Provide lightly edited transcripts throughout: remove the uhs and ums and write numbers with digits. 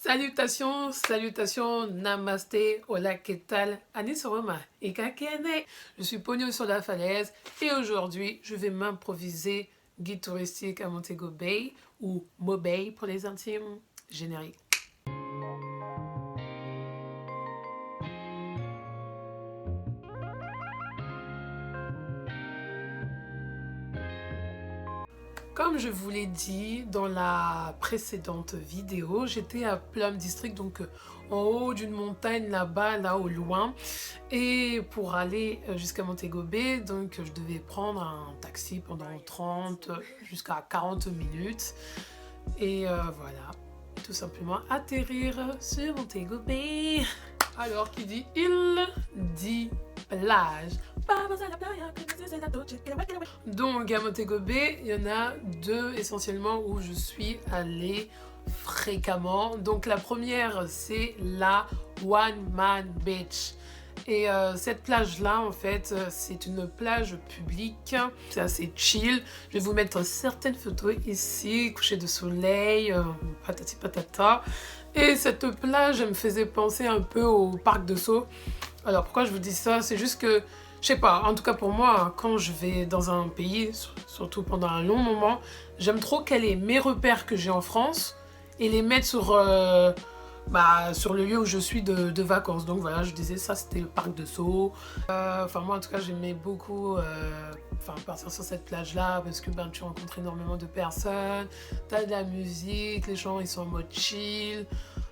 Salutations, salutations, namasté, hola, ¿qué tal? Anisoroma et kakene. Je suis Pogno sur la falaise et aujourd'hui, je vais m'improviser guide touristique à Montego Bay ou Mobay pour les intimes. Générique. Comme je vous l'ai dit dans la précédente vidéo, j'étais à Plum District, donc en haut d'une montagne là-bas, là au loin. Et pour aller jusqu'à Montego Bay, donc je devais prendre un taxi pendant 30 jusqu'à 40 minutes. Et voilà, tout simplement atterrir sur Montego Bay. Alors, qui dit île, dit plage. Donc à Montego Bay, il y en a deux essentiellement où je suis allée fréquemment. Donc la première, c'est la One Man Beach. Et cette plage-là, en fait, c'est une plage publique. C'est assez chill. Je vais vous mettre certaines photos ici, coucher de soleil, patati patata. Et cette plage, elle me faisait penser un peu au parc de Sceaux. Alors pourquoi je vous dis ça? C'est juste que, je sais pas, en tout cas pour moi, quand je vais dans un pays, surtout pendant un long moment, j'aime trop caler mes repères que j'ai en France et les mettre sur le lieu où je suis de vacances. Donc voilà, je disais ça, c'était le parc de Sceaux. Enfin moi en tout cas j'aimais beaucoup partir sur cette plage là parce que tu rencontres énormément de personnes, t'as de la musique, les gens ils sont en mode chill.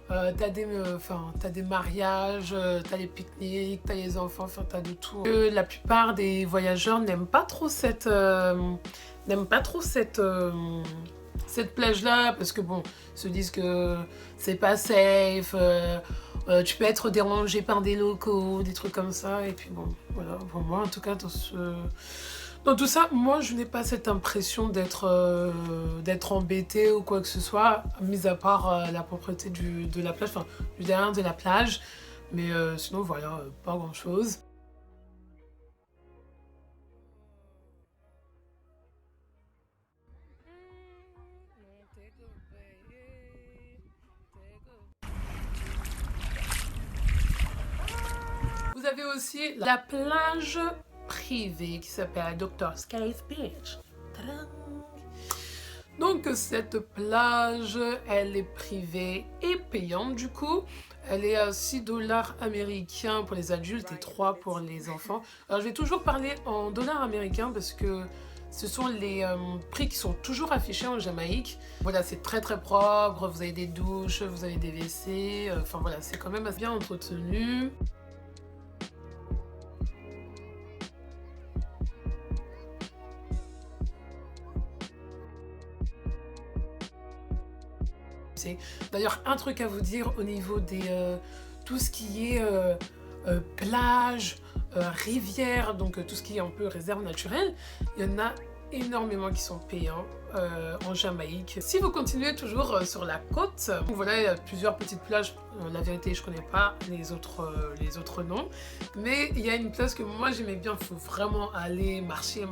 T'as des mariages, t'as les pique-niques, t'as les enfants, t'as de tout. La plupart des voyageurs n'aiment pas trop cette plage-là parce que bon, ils se disent que c'est pas safe, tu peux être dérangé par des locaux, des trucs comme ça. Et puis bon, voilà, pour moi en tout cas dans tout ça, moi je n'ai pas cette impression d'être embêtée ou quoi que ce soit, mis à part la propreté de la plage, enfin du derrière de la plage. Mais sinon voilà, pas grand chose. Vous avez aussi la plage privée qui s'appelle Doctor's Cave Beach. Tadam! Donc cette plage, elle est privée et payante du coup. Elle est à 6 dollars américains pour les adultes et 3 pour les enfants. Alors je vais toujours parler en dollars américains parce que ce sont les prix qui sont toujours affichés en Jamaïque. Voilà, c'est très très propre, vous avez des douches, vous avez des WC, enfin voilà, c'est quand même assez bien entretenu. D'ailleurs, un truc à vous dire au niveau des tout ce qui est plage, rivière, donc tout ce qui est un peu réserve naturelle, il y en a énormément qui sont payants en Jamaïque. Si vous continuez toujours sur la côte, donc voilà, il y a plusieurs petites plages. La vérité, je connais pas les autres noms, mais il y a une place que moi j'aimais bien. Il faut vraiment aller marcher,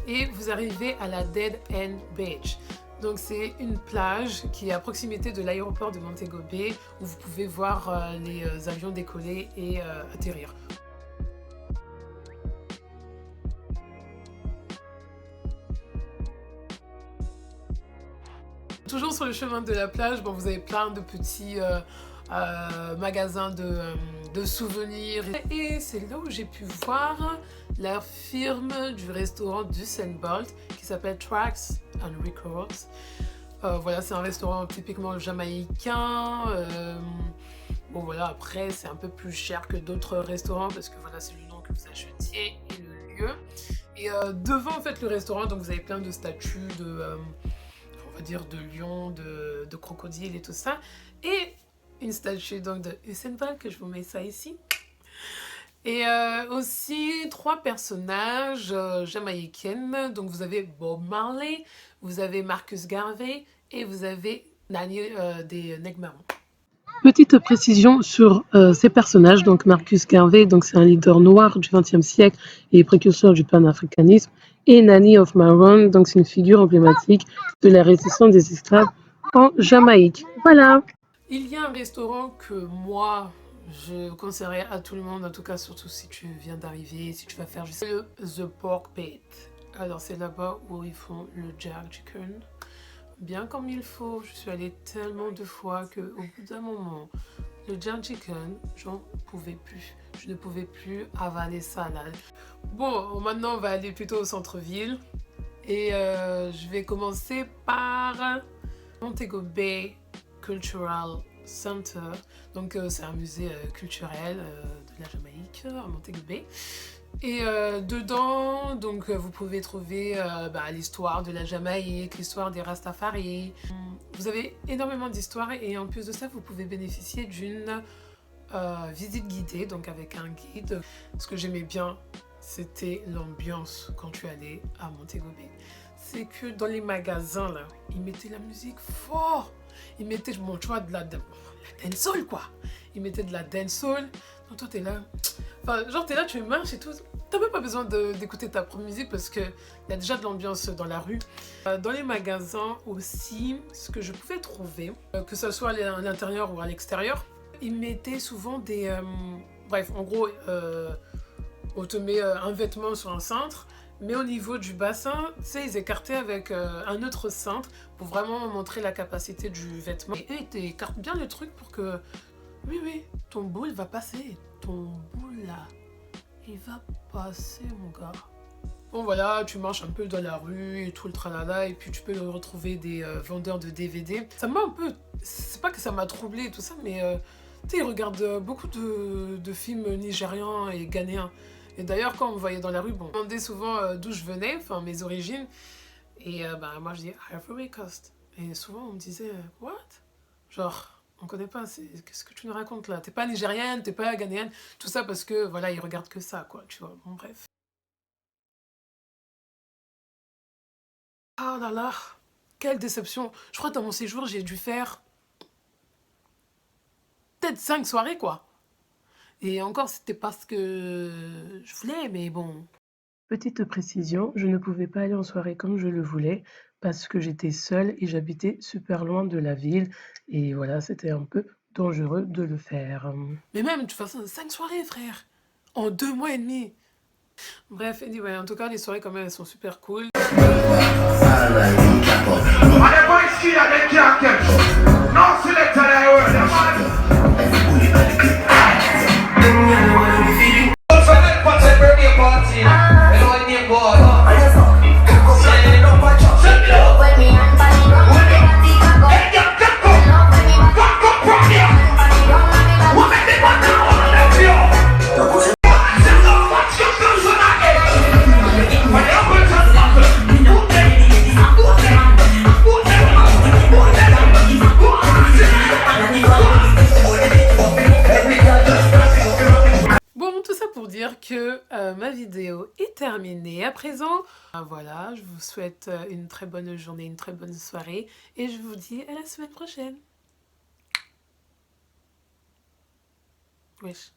et vous arrivez à la Dead End Beach. Donc c'est une plage qui est à proximité de l'aéroport de Montego Bay où vous pouvez voir les avions décoller et atterrir. Toujours sur le chemin de la plage, bon, vous avez plein de petits magasins de souvenirs. Et c'est là où j'ai pu voir la firme du restaurant du Bolt qui s'appelle Tracks and Records. Voilà, c'est un restaurant typiquement jamaïcain. Bon voilà, après c'est un peu plus cher que d'autres restaurants parce que voilà, c'est le nom que vous achetiez et le lieu. Et devant en fait le restaurant, donc vous avez plein de statues on va dire de lions, de crocodiles et tout ça. Et une statue donc de Usain Bolt, que je vous mets ça ici. Et aussi 3 personnages jamaïcains. Donc vous avez Bob Marley, vous avez Marcus Garvey et vous avez Nani des Nègres Marrons. Petite précision sur ces personnages, donc Marcus Garvey, donc c'est un leader noir du XXe siècle et précurseur du panafricanisme, et Nanny of Maroon, donc c'est une figure emblématique de la résistance des esclaves en Jamaïque. Voilà. Il y a un restaurant que moi, je conseillerais à tout le monde, en tout cas surtout si tu viens d'arriver, si tu vas faire juste le The Pork Pit. Alors c'est là-bas où ils font le jerk chicken, bien comme il faut. Je suis allée tellement de fois qu'au bout d'un moment, le jerk chicken, j'en pouvais plus. Je ne pouvais plus avaler ça là. Bon, maintenant on va aller plutôt au centre-ville. Et je vais commencer par Montego Bay Cultural Center. Donc c'est un musée culturel de la Jamaïque à Montego Bay. Et dedans, donc vous pouvez trouver l'histoire de la Jamaïque, l'histoire des Rastafari. Vous avez énormément d'histoires et en plus de ça, vous pouvez bénéficier d'une visite guidée, donc avec un guide. Ce que j'aimais bien, c'était l'ambiance quand tu allais à Montego Bay. C'est que dans les magasins, là, ils mettaient la musique fort. Ils mettaient, bon, tu vois, de la dancehall, quoi. Ils mettaient de la dancehall. Donc toi, t'es là. Enfin, genre, t'es là, tu marches et tout. T'as même pas besoin d'écouter ta propre musique parce qu'il y a déjà de l'ambiance dans la rue. Dans les magasins aussi, ce que je pouvais trouver, que ce soit à l'intérieur ou à l'extérieur, ils mettaient souvent des... bref, en gros, on te met un vêtement sur un cintre, mais au niveau du bassin, tu sais, ils écartaient avec un autre cintre pour vraiment montrer la capacité du vêtement. Et eux, ils écartent bien le truc pour que, oui, ton boule va passer. Ton boule là, il va passer, mon gars. Bon voilà, tu marches un peu dans la rue et tout le tralala, et puis tu peux retrouver des vendeurs de DVD. Ça m'a un peu... C'est pas que ça m'a troublé et tout ça, mais tu sais, ils regardent beaucoup de films nigérians et ghanéens. Et d'ailleurs, quand on me voyait dans la rue, bon, on me demandait souvent d'où je venais, enfin mes origines. Et moi je dis Ivory Coast. Et souvent on me disait What? Genre, on connaît pas, qu'est-ce que tu nous racontes là? T'es pas nigérienne, t'es pas ghanéenne, tout ça parce que voilà, ils regardent que ça, quoi, tu vois. Bon, bref. Oh là là, quelle déception. Je crois que dans mon séjour, j'ai dû faire peut-être 5 soirées, quoi. Et encore, c'était parce que je voulais, mais bon. Petite précision, je ne pouvais pas aller en soirée comme je le voulais parce que j'étais seule et j'habitais super loin de la ville. Et voilà, c'était un peu dangereux de le faire. Mais même, de toute façon, 5 soirées, frère. En 2 mois et demi. Bref, anyway, en tout cas, les soirées, quand même, elles sont super cool. Bon, tout ça pour dire que ma vidéo est terminée à présent. Voilà, je vous souhaite une très bonne journée, une très bonne soirée et je vous dis à la semaine prochaine. Wesh.